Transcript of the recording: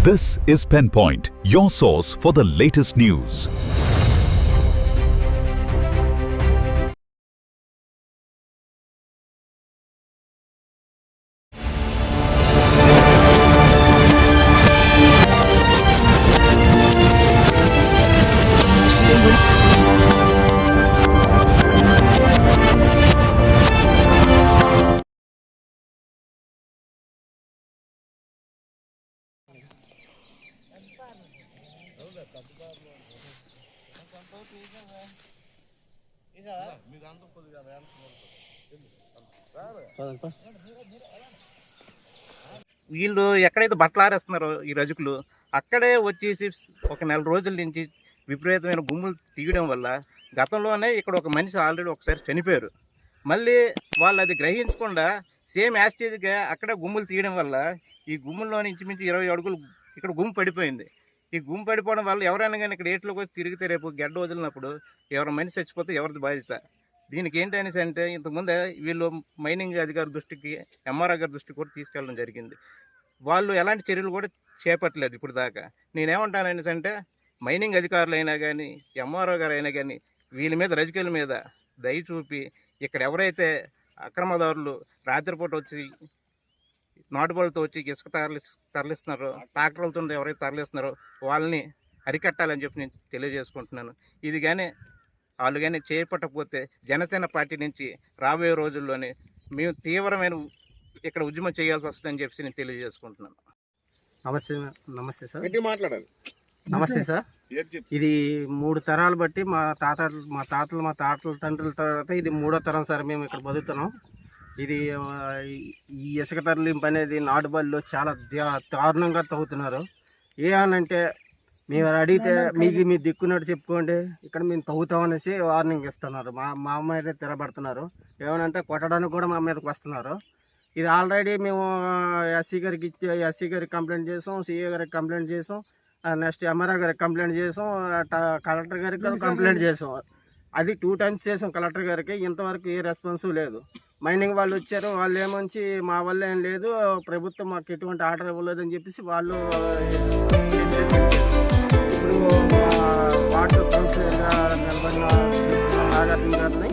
This is Penpoint, your source for the latest news. వీళ్ళు ఎక్కడైతే బట్టలు ఆరేస్తున్నారో ఈ రజకులు అక్కడే వచ్చేసి ఒక నెల రోజుల నుంచి విపరీతమైన గుమ్ములు తీయడం వల్ల గతంలోనే ఇక్కడ ఒక మనిషి ఆల్రెడీ ఒకసారి చనిపోయారు. మళ్ళీ వాళ్ళు అది గ్రహించకుండా సేమ్ యాస్టేజ్గా అక్కడే గుమ్ములు తీయడం వల్ల ఈ గుమ్ముల్లో నుంచి మించి 20 అడుగులు ఇక్కడ గుమ్ము పడిపోయింది. ఈ గుమ్ము పడిపోవడం వల్ల ఎవరైనా కానీ ఇక్కడ ఏట్లోకి వచ్చి తిరిగితే రేపు గడ్డ వదిలినప్పుడు ఎవరి మనిషి చచ్చిపోతే ఎవరిది బాధ్యత? దీనికి ఏంటి అనేసి అంటే ఇంతకుముందే వీళ్ళు మైనింగ్ అధికారి దృష్టికి, ఎంఆర్ఓ గారి దృష్టికి కూడా తీసుకెళ్ళడం జరిగింది. వాళ్ళు ఎలాంటి చర్యలు కూడా చేపట్టలేదు ఇప్పుడు దాకా. నేనేమంటాననేసి అంటే మైనింగ్ అధికారులు అయినా కానీ, ఎంఆర్ఓ గారు అయినా కానీ వీళ్ళ మీద, రజకుల మీద దయ చూపి ఇక్కడ ఎవరైతే అక్రమదారులు రాత్రిపూట వచ్చి నాటుబడులతో వచ్చి ఇసుక తరలిస్తున్నారో, ట్రాక్టర్లతో ఎవరైతే తరలిస్తున్నారో వాళ్ళని అరికట్టాలని చెప్పి నేను తెలియజేసుకుంటున్నాను. ఇది కానీ వాళ్ళు కానీ చేపట్టకపోతే జనసేన పార్టీ నుంచి రాబోయే రోజుల్లోనే మేము తీవ్రమైన ఇక్కడ ఉద్యమం చేయాల్సి వస్తుందని చెప్పి నేను తెలియజేసుకుంటున్నాను. నమస్తే సార్. మాట్లాడాలి. నమస్తే సార్. ఇది 3 తరాలు బట్టి మా తాతల తండ్రుల తర్వాత ఇది 3వ తరం సార్ మేము ఇక్కడ బతుకుతున్నాం. ఇది ఈ ఇసుక తరలింపు అనేది నాటుబడిలో చాలా దారుణంగా తవ్వుతున్నారు. ఏమనంటే మేము అడిగితే మీకు మీ దిక్కున్నట్టు చెప్పుకోండి, ఇక్కడ మేము తవ్వుతామనేసి వార్నింగ్ ఇస్తున్నారు. మా మీద తిరగబడుతున్నారు. ఏమనంటే కొట్టడానికి కూడా మా మీదకి వస్తున్నారు. ఇది ఆల్రెడీ మేము ఎస్సీ గారికి కంప్లైంట్ చేసాం, సిఏ గారికి కంప్లైంట్ చేసాం, నెక్స్ట్ ఎంఆర్ఓ గారికి కంప్లైంట్ చేసాం, కలెక్టర్ గారికి కంప్లైంట్ చేసాం. అది 2 times చేసాం కలెక్టర్ గారికి. ఇంతవరకు ఏ రెస్పాన్స్ లేదు. మైనింగ్ వాళ్ళు వచ్చారు, వాళ్ళు ఏమంచి మా వల్ల ఏం లేదు, ప్రభుత్వం మాకు ఎటువంటి ఆర్డర్ ఇవ్వలేదని చెప్పేసి వాళ్ళు ఇప్పుడు వార్డు కౌన్సిలర్గా నిలబడిన నాగార్జున గారిని